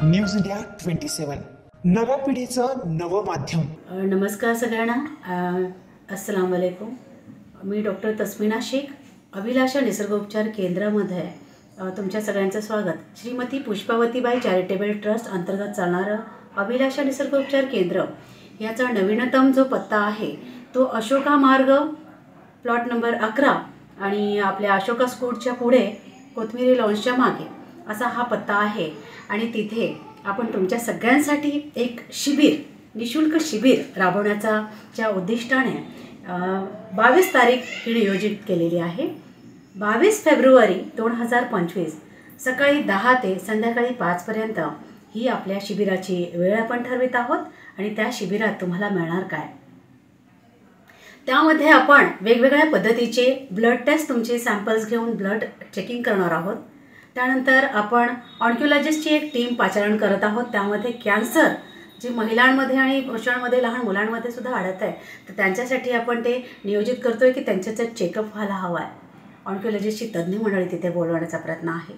News India 27 नव्या पिढीचं नवं माध्यम। नमस्कार सगळ्यांना, अस्सलाम वालेकुम। मी डॉक्टर तस्मिना शेख, अभिलाषा निसर्गोपचार केंद्रामध्ये तुमच्या सगळ्यांचं स्वागत। श्रीमती पुष्पावतीबाई चॅरिटेबल ट्रस्ट अंतर्गत चालणारं अभिलाषा निसर्गोपचार केंद्र याचा नवीनतम जो पत्ता आहे तो अशोका मार्ग प्लॉट नंबर 11 आणि आपल्या अशोका स्कूलच्या पुढे कोथमिरी लॉन्सच्या मागे असा हा पत्ता आहे। आणि तिथे आपण तुमच्या सगळ्यांसाठी एक शिबिर, निशुल्क शिबिर राबवण्याच्या उद्दिष्टाने 22 तारीख ही नियोजित केलेली आहे। 22 फेब्रुवारी 2025 सकाळी 10 ते संध्याकाळी 5 पर्यंत ही आपल्या शिबिराची वेळ आपण ठरवित आहोत। आणि त्या शिबिरात तुम्हाला मिळणार काय, त्यामध्ये आपण वेगवेगळ्या पद्धतीचे ब्लड टेस्ट, तुमचे सॅम्पल्स घेऊन ब्लड चेकिंग करणार आहोत। त्यानंतर आपण ऑन्कोलॉजिस्टची एक टीम पाचारण करत आहोत। त्यामध्ये कॅन्सर जे महिलांमध्ये आणि पुरुषांमध्ये, लहान मुलांमध्ये सुद्धा आढळत आहे, तर त्यांच्यासाठी आपण ते नियोजित करतोय की त्यांच्याचं चेकअप व्हायला हवा आहे। ऑन्कोलॉजिस्टची तज्ज्ञ मंडळी तिथे बोलवण्याचा प्रयत्न आहे।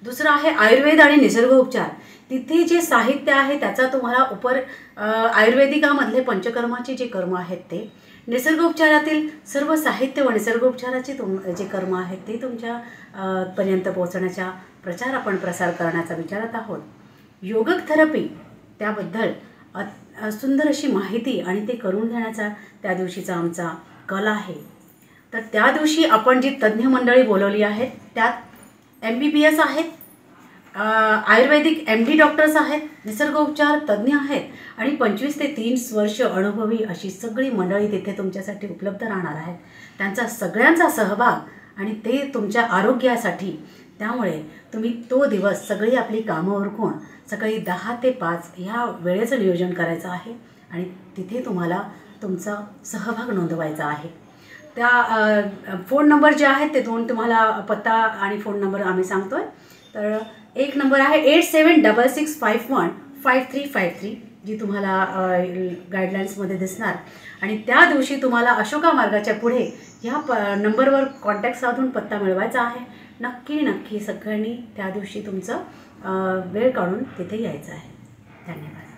दुसरं आहे आयुर्वेद आणि निसर्गोपचार। तिथे जे साहित्य आहे त्याचा तुम्हाला आयुर्वेदिकामधले पंचकर्माचे जे कर्म आहेत ते, निसर्गोपचारातील सर्व साहित्य व निसर्गोपचाराचे जे कर्म आहेत ते तुमच्या पर्यंत पोहोचण्याचा प्रचार आपण प्रसार करण्याचा विचारत आहोत। योगक थेरपी त्याबद्दल सुंदर अशी माहिती आणि ते करून घेण्याचा त्या दिवशीचा आमचा कल आहे। तर त्या दिवशी आपण जी तज्ज्ञ मंडळी बोलवली आहेत त्यात MBBS आहेत, आयुर्वेदिक MD डॉक्टर्स आहेत, निसर्गोपचार तज्ज्ञ आहेत आणि 25 ते 30 वर्ष अनुभवी अशी सगळी मंडळी तिथे तुमच्यासाठी उपलब्ध राहणार आहेत। त्यांचा सगळ्यांचा सहभाग आणि ते तुमच्या आरोग्यासाठी, त्यामुळे तुम्ही तो दिवस सगळी आपली कामं उरकून सकाळी 10 ते 5 ह्या वेळेचं नियोजन करायचं आहे आणि तिथे तुम्हाला तुमचा सहभाग नोंदवायचा आहे। त्या फोन नंबर जे आहेत ते दोन तुम्हाला पत्ता आणि फोन नंबर आम्ही सांगतोय। तर एक नंबर आहे 8766515353 जी तुम्हाला गाईडलाईन्समध्ये दिसणार। आणि त्या दिवशी तुम्हाला अशोका मार्गाच्या पुढे ह्या नंबरवर कॉन्टॅक्ट साधून पत्ता मिळवायचा आहे। नक्की सगळ्यांनी त्या दिवशी तुमचं वेळ काढून तिथे यायचं आहे। धन्यवाद।